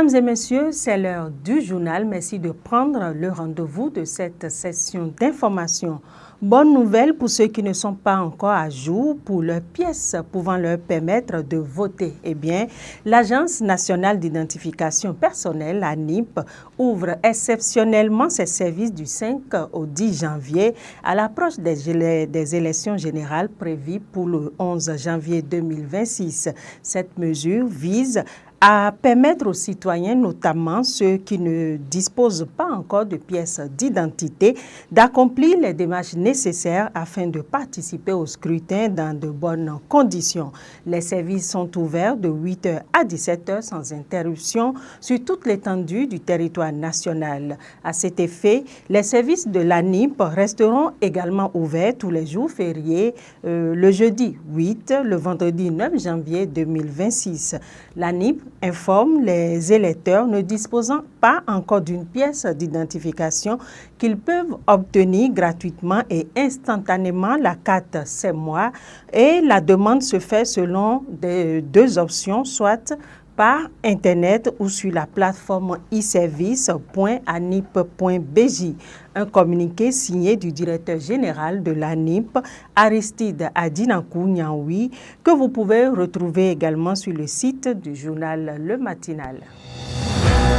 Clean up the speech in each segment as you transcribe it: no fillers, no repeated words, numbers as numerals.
Mesdames et messieurs, c'est l'heure du journal. Merci de prendre le rendez-vous de cette session d'information. Bonne nouvelle pour ceux qui ne sont pas encore à jour pour leurs pièces pouvant leur permettre de voter. Eh bien, l'Agence nationale d'identification personnelle, ANIP, ouvre exceptionnellement ses services du 5 au 10 janvier à l'approche des élections générales prévues pour le 11 janvier 2026. Cette mesure vise à permettre aux citoyens, notamment ceux qui ne disposent pas encore de pièces d'identité, d'accomplir les démarches nécessaires afin de participer au scrutin dans de bonnes conditions. Les services sont ouverts de 8h à 17h sans interruption sur toute l'étendue du territoire national. À cet effet, les services de l'ANIP resteront également ouverts tous les jours fériés, le jeudi 8, le vendredi 9 janvier 2026. L'ANIP informe les électeurs ne disposant pas encore d'une pièce d'identification qu'ils peuvent obtenir gratuitement et instantanément la carte CEMOA et la demande se fait selon deux options, soit par Internet ou sur la plateforme e-service.anip.bj. Un communiqué signé du directeur général de l'ANIP, Aristide Adinankou Niaoui, que vous pouvez retrouver également sur le site du journal Le Matinal.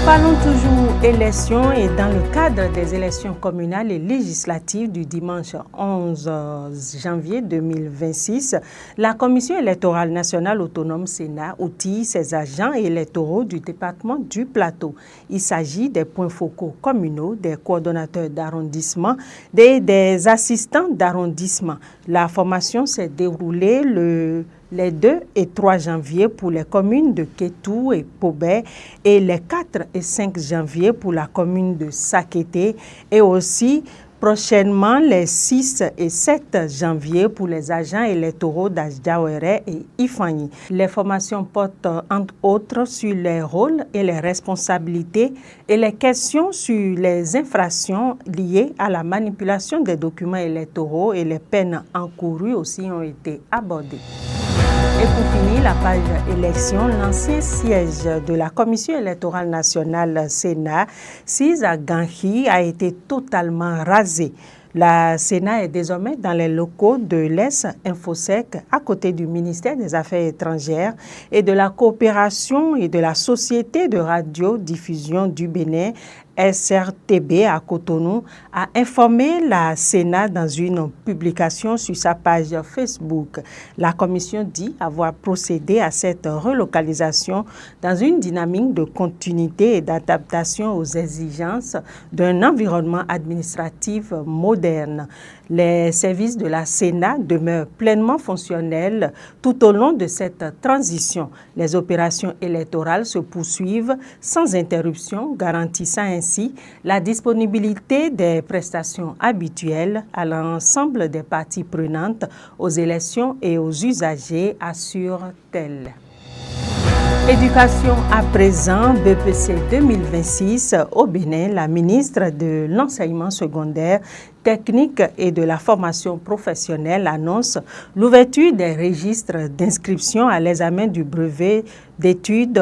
Parlons toujours élections et dans le cadre des élections communales et législatives du dimanche 11 janvier 2026, la Commission électorale nationale autonome Sénat outille ses agents électoraux du département du Plateau. Il s'agit des points focaux communaux, des coordonnateurs d'arrondissement, des assistants d'arrondissement. La formation s'est déroulée les 2 et 3 janvier pour les communes de Kétou et Pobé et les 4 et 5 janvier pour la commune de Sakété et aussi prochainement les 6 et 7 janvier pour les agents électoraux d'Ajdaouéré et Ifani. Les formations portent entre autres sur les rôles et les responsabilités et les questions sur les infractions liées à la manipulation des documents électoraux et les peines encourues aussi ont été abordées. Et pour finir, la page élection, l'ancien siège de la Commission électorale nationale Sénat, Cisa Ganhi, a été totalement rasé. La Sénat est désormais dans les locaux de l'ES Infosec, à côté du ministère des Affaires étrangères et de la coopération et de la Société de radiodiffusion du Bénin, SRTB à Cotonou, a informé la Sénat dans une publication sur sa page Facebook. La commission dit avoir procédé à cette relocalisation dans une dynamique de continuité et d'adaptation aux exigences d'un environnement administratif moderne. Les services de la Sénat demeurent pleinement fonctionnels tout au long de cette transition. Les opérations électorales se poursuivent sans interruption, garantissant ainsi la disponibilité des prestations habituelles à l'ensemble des parties prenantes aux élections et aux usagers, assure-t-elle. Éducation à présent, BPC 2026 au Bénin, la ministre de l'Enseignement secondaire, technique et de la formation professionnelle annonce l'ouverture des registres d'inscription à l'examen du brevet d'études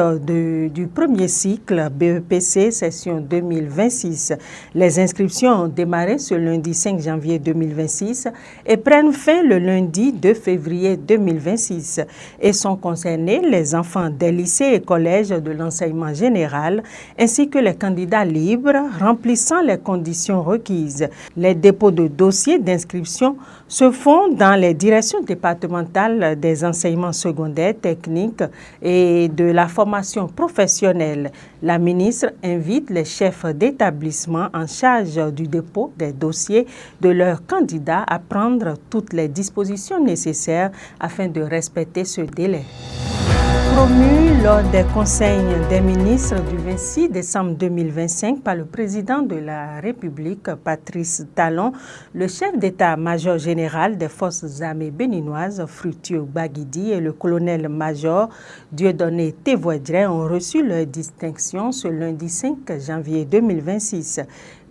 du premier cycle BEPC session 2026. Les inscriptions ont démarré ce lundi 5 janvier 2026 et prennent fin le lundi 2 février 2026 et sont concernés les enfants des lycées et collèges de l'enseignement général ainsi que les candidats libres remplissant les conditions requises. Les dépôts de dossiers d'inscription se font dans les directions départementales des enseignements secondaires techniques et de la formation professionnelle. La ministre invite les chefs d'établissement en charge du dépôt des dossiers de leurs candidats à prendre toutes les dispositions nécessaires afin de respecter ce délai. Promu lors des conseils des ministres du 26 décembre 2025 par le président de la République, Patrice Talon, le chef d'état-major général des forces armées béninoises, Fructueux Baguidi, et le colonel-major Dieudonné Tévoidré ont reçu leur distinction ce lundi 5 janvier 2026.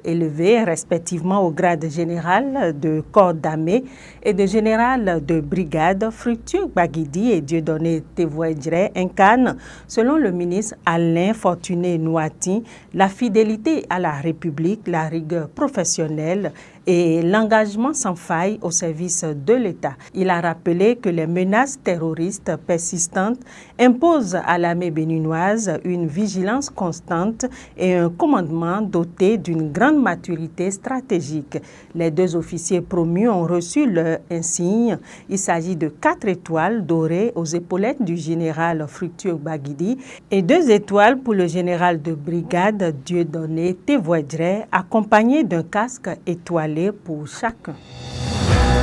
élevés respectivement au grade général de corps d'armée et de général de brigade, Fructueux Gbagidi et Dieudonné Tevoedjre incarnent, selon le ministre Alain Fortuné Nouati, la fidélité à la République, la rigueur professionnelle et l'engagement sans faille au service de l'État. Il a rappelé que les menaces terroristes persistantes imposent à l'armée béninoise une vigilance constante et un commandement doté d'une grande maturité stratégique. Les 2 officiers promus ont reçu leur insigne. Il s'agit de 4 étoiles dorées aux épaulettes du général Fructueux Gbagidi et 2 étoiles pour le général de brigade Dieudonné Tevoedjre, accompagné d'un casque étoilé pour chacun.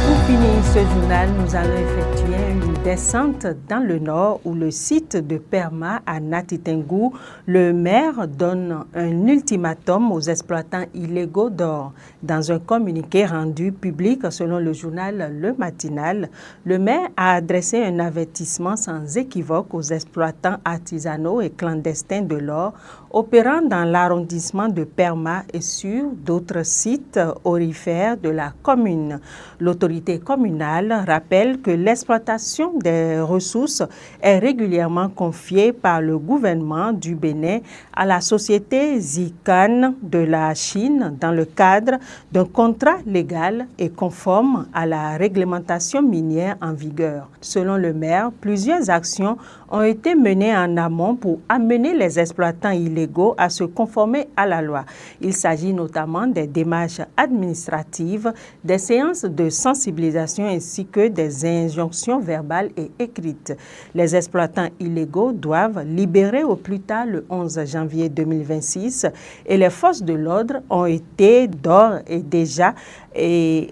Pour finir ce journal, nous allons effectuer une descente dans le nord où le site de Perma à Natitengou, le maire donne un ultimatum aux exploitants illégaux d'or. Dans un communiqué rendu public selon le journal Le Matinal, le maire a adressé un avertissement sans équivoque aux exploitants artisanaux et clandestins de l'or opérant dans l'arrondissement de Perma et sur d'autres sites aurifères de la commune. L'autorité communale rappelle que l'exploitation des ressources est régulièrement confiée par le gouvernement du Bénin à la société Zikan de la Chine dans le cadre d'un contrat légal et conforme à la réglementation minière en vigueur. Selon le maire, plusieurs actions ont été menées en amont pour amener les exploitants illégaux à se conformer à la loi. Il s'agit notamment des démarches administratives, des séances de sensibilisation ainsi que des injonctions verbales et écrites. Les exploitants illégaux doivent libérer au plus tard le 11 janvier 2026 et les forces de l'ordre ont été d'ores et déjà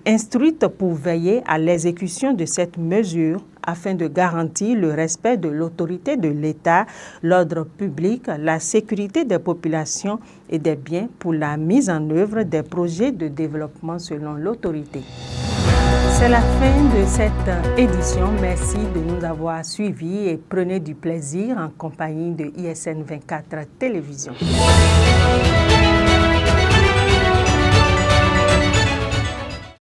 instruites pour veiller à l'exécution de cette mesure afin de garantir le respect de l'autorité de l'État, l'ordre public, la sécurité des populations et des biens pour la mise en œuvre des projets de développement selon l'autorité. C'est la fin de cette édition. Merci de nous avoir suivis et prenez du plaisir en compagnie de ISN 24 Télévision.